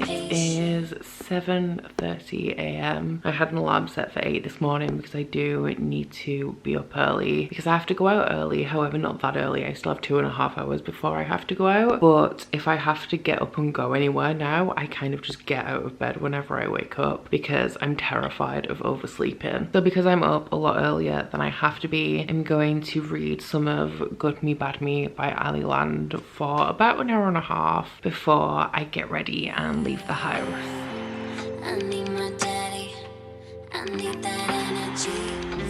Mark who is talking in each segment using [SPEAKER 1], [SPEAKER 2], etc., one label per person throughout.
[SPEAKER 1] It is 7:30 a.m. I had an alarm set for 8 this morning because I do need to be up early because I have to go out early. However, not that early. I still have 2.5 hours before I have to go out. But if I have to get up and go anywhere now, I kind of just get out of bed whenever I wake up because I'm terrified of oversleeping. So because I'm up a lot earlier than I have to be, I'm going to read some of Good Me Bad Me by Ali Land for about an hour and a half before I get ready and leave the house.
[SPEAKER 2] I need my daddy. I need that energy.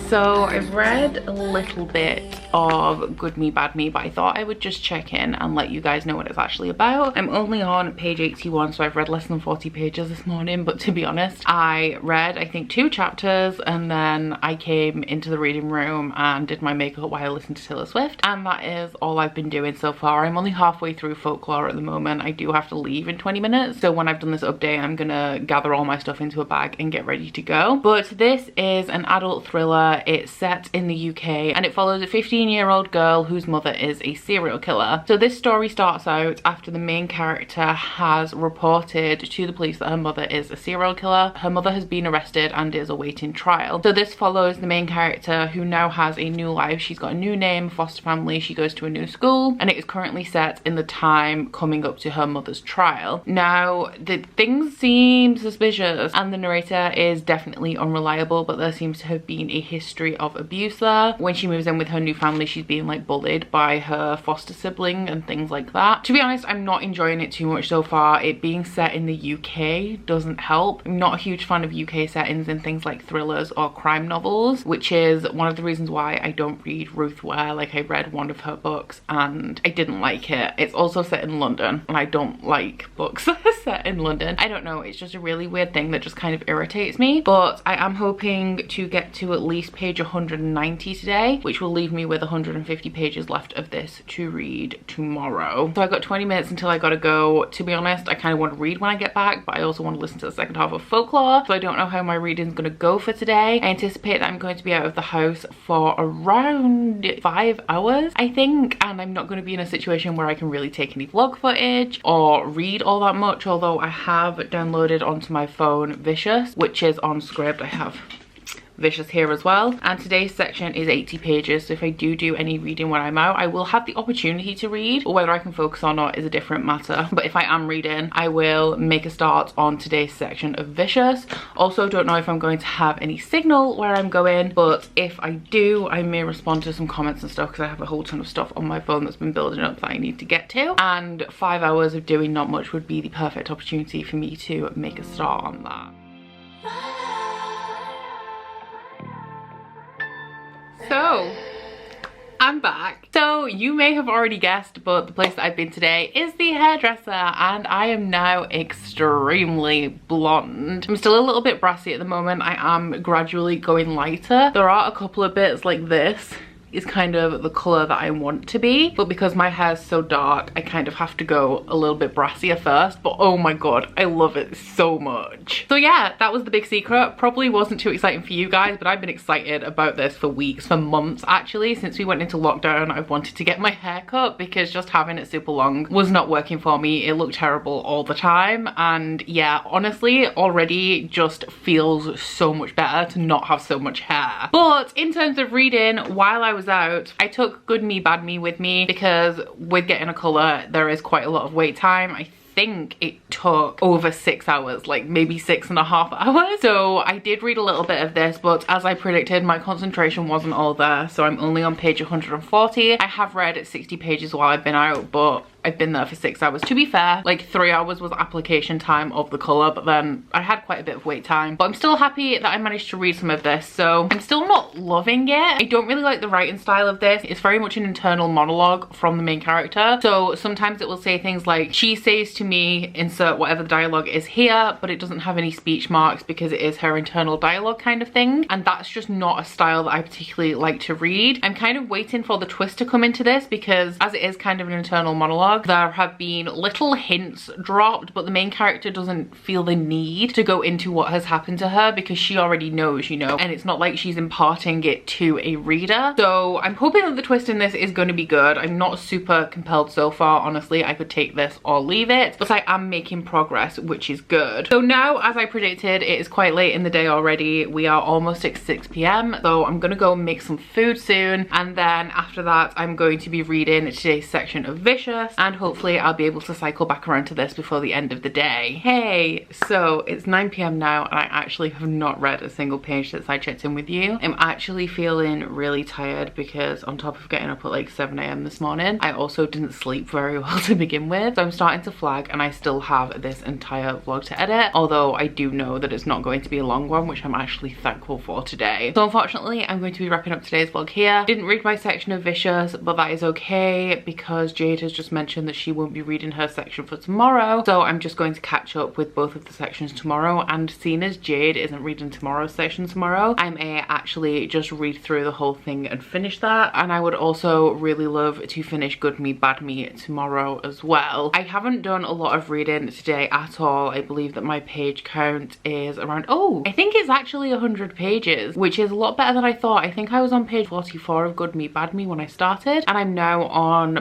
[SPEAKER 1] So I've read a little bit of Good Me Bad Me, but I thought I would just check in and let you guys know what it's actually about. I'm only on page 81, so I've read less than 40 pages this morning, but to be honest, I read I think 2 chapters and then I came into the reading room and did my makeup while I listened to Taylor Swift, and that is all I've been doing so far. I'm only halfway through Folklore at the moment. I do have to leave in 20 minutes, so when I've done this update, I'm gonna gather all my stuff into a bag and get ready to go. But this is an adult thriller. It's set in the UK and it follows a 15-year-old girl whose mother is a serial killer. So this story starts out after the main character has reported to the police that her mother is a serial killer. Her mother has been arrested and is awaiting trial. So this follows the main character who now has a new life. She's got a new name, foster family, she goes to a new school, and it is currently set in the time coming up to her mother's trial. Now, the things seem suspicious and the narrator is definitely unreliable, but there seems to have been a history of abuse there. When she moves in with her new family, she's being like bullied by her foster sibling and things like that. To be honest, I'm not enjoying it too much so far. It being set in the UK doesn't help. I'm not a huge fan of UK settings in things like thrillers or crime novels, which is one of the reasons why I don't read Ruth Ware. Like, I read one of her books and I didn't like it. It's also set in London and I don't like books set in London. I don't know, it's just a really weird thing that just kind of irritates me. But I am hoping to get to at least page 190 today, which will leave me with 150 pages left of this to read tomorrow. So I got 20 minutes until I gotta go. To be honest, I kind of want to read when I get back, but I also want to listen to the second half of Folklore, so I don't know how my reading is going to go for today. I anticipate that I'm going to be out of the house for around 5 hours, I think, and I'm not going to be in a situation where I can really take any vlog footage or read all that much, although I have downloaded onto my phone Vicious, which is on Scribd. I have Vicious here as well, and today's section is 80 pages, so if I do any reading when I'm out, I will have the opportunity to read, but whether I can focus or not is a different matter. But if I am reading, I will make a start on today's section of Vicious. Also, don't know if I'm going to have any signal where I'm going, but if I do, I may respond to some comments and stuff because I have a whole ton of stuff on my phone that's been building up that I need to get to, and 5 hours of doing not much would be the perfect opportunity for me to make a start on that. So, I'm back. So you may have already guessed, but the place that I've been today is the hairdresser, and I am now extremely blonde. I'm still a little bit brassy at the moment. I am gradually going lighter. There are a couple of bits like this is kind of the color that I want to be, but because my hair's so dark, I kind of have to go a little bit brassier first, but oh my god, I love it so much. So yeah, that was the big secret. Probably wasn't too exciting for you guys, but I've been excited about this for weeks, for months actually. Since we went into lockdown, I've wanted to get my hair cut because just having it super long was not working for me. It looked terrible all the time, and yeah, honestly, already just feels so much better to not have so much hair. But in terms of reading, while I was out, I took Good Me Bad Me with me because with getting a colour, there is quite a lot of wait time. I think it took over 6 hours, like maybe 6.5 hours. So I did read a little bit of this, but as I predicted, my concentration wasn't all there, so I'm only on page 140. I have read 60 pages while I've been out, but I've been there for 6 hours. To be fair, like 3 hours was application time of the colour, but then I had quite a bit of wait time. But I'm still happy that I managed to read some of this, so I'm still not loving it. I don't really like the writing style of this. It's very much an internal monologue from the main character. So sometimes it will say things like, she says to me, insert whatever the dialogue is here, but it doesn't have any speech marks because it is her internal dialogue kind of thing. And that's just not a style that I particularly like to read. I'm kind of waiting for the twist to come into this because as it is kind of an internal monologue, vlog, there have been little hints dropped, but the main character doesn't feel the need to go into what has happened to her because she already knows, you know, and it's not like she's imparting it to a reader. So I'm hoping that the twist in this is going to be good. I'm not super compelled so far, honestly. I could take this or leave it, but I am making progress, which is good. So now, as I predicted, it is quite late in the day already. We are almost at 6 p.m, so I'm gonna go make some food soon, and then after that I'm going to be reading today's section of Vicious, and hopefully I'll be able to cycle back around to this before the end of the day. Hey, so it's 9 p.m. now and I actually have not read a single page since I checked in with you. I'm actually feeling really tired because on top of getting up at like 7 a.m. this morning, I also didn't sleep very well to begin with. So I'm starting to flag, and I still have this entire vlog to edit, although I do know that it's not going to be a long one, which I'm actually thankful for today. So unfortunately I'm going to be wrapping up today's vlog here. Didn't read my section of Vicious, but that is okay because Jade has just mentioned that she won't be reading her section for tomorrow, so I'm just going to catch up with both of the sections tomorrow. And seeing as Jade isn't reading tomorrow's section tomorrow, I may actually just read through the whole thing and finish that. And I would also really love to finish Good Me Bad Me tomorrow as well. I haven't done a lot of reading today at all. I believe that my page count is around, oh, I think it's actually 100 pages, which is a lot better than I thought. I think I was on page 44 of Good Me Bad Me when I started, and I'm now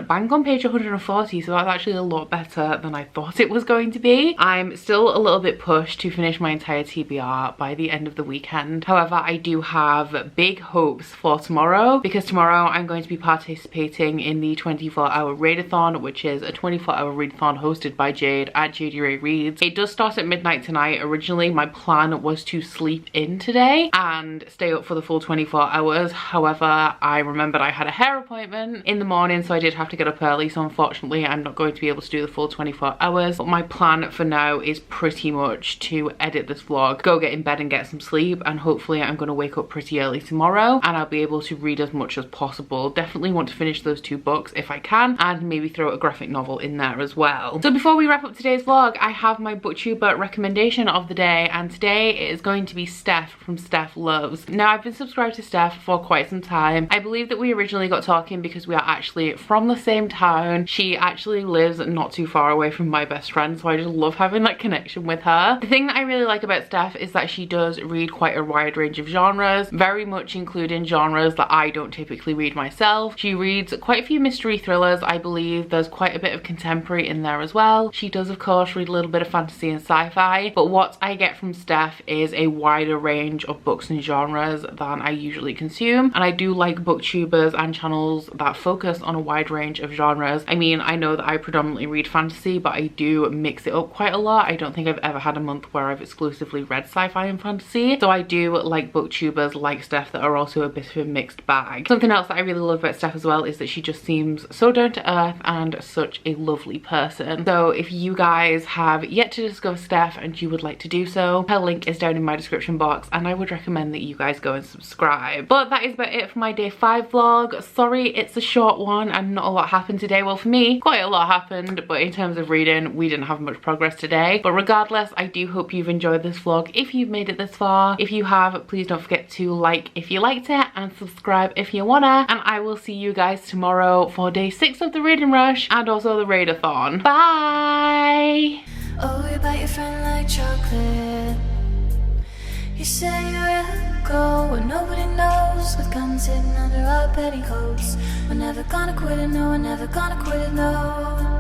[SPEAKER 1] bang on page 140, so that's actually a lot better than I thought it was going to be. I'm still a little bit pushed to finish my entire TBR by the end of the weekend. However, I do have big hopes for tomorrow, because tomorrow I'm going to be participating in the 24-hour readathon, which is a 24-hour readathon hosted by Jade at JD Ray Reads. It does start at midnight tonight. Originally my plan was to sleep in today and stay up for the full 24 hours. However, I remembered I had a hair appointment in the morning, so I did have to get up early, so unfortunately I'm not going to be able to do the full 24 hours. But my plan for now is pretty much to edit this vlog, go get in bed and get some sleep, and hopefully I'm going to wake up pretty early tomorrow and I'll be able to read as much as possible. Definitely want to finish those 2 books if I can, and maybe throw a graphic novel in there as well. So before we wrap up today's vlog, I have my Booktuber recommendation of the day, and today it is going to be Steph from Shelflove. Now, I've been subscribed to Steph for quite some time. I believe that we originally got talking because we are actually from the same town. She actually lives not too far away from my best friend, so I just love having that connection with her. The thing that I really like about Steph is that she does read quite a wide range of genres, very much including genres that I don't typically read myself. She reads quite a few mystery thrillers. I believe there's quite a bit of contemporary in there as well. She does of course read a little bit of fantasy and sci-fi, but what I get from Steph is a wider range of books and genres than I usually consume, and I do like booktubers and channels that focus on a wide range of genres. I mean, I know that I predominantly read fantasy, but I do mix it up quite a lot. I don't think I've ever had a month where I've exclusively read sci-fi and fantasy, so I do like booktubers like Steph that are also a bit of a mixed bag. Something else that I really love about Steph as well is that she just seems so down to earth and such a lovely person. So if you guys have yet to discover Steph and you would like to do so, her link is down in my description box, and I would recommend that you guys go and subscribe. But that is about it for my day 5 vlog. Sorry it's a short one and not a lot happened today. Well, for me quite a lot happened, but in terms of reading we didn't have much progress today. But regardless, I do hope you've enjoyed this vlog if you've made it this far. If you have, please don't forget to like if you liked it and subscribe if you wanna, and I will see you guys tomorrow for day 6 of the reading rush and also the readathon. Bye!
[SPEAKER 2] Oh, you bite your friend like chocolate. You say you'll go where nobody knows, with guns hidden under our petticoats. We're never gonna quit it, no, we're never gonna quit it, no.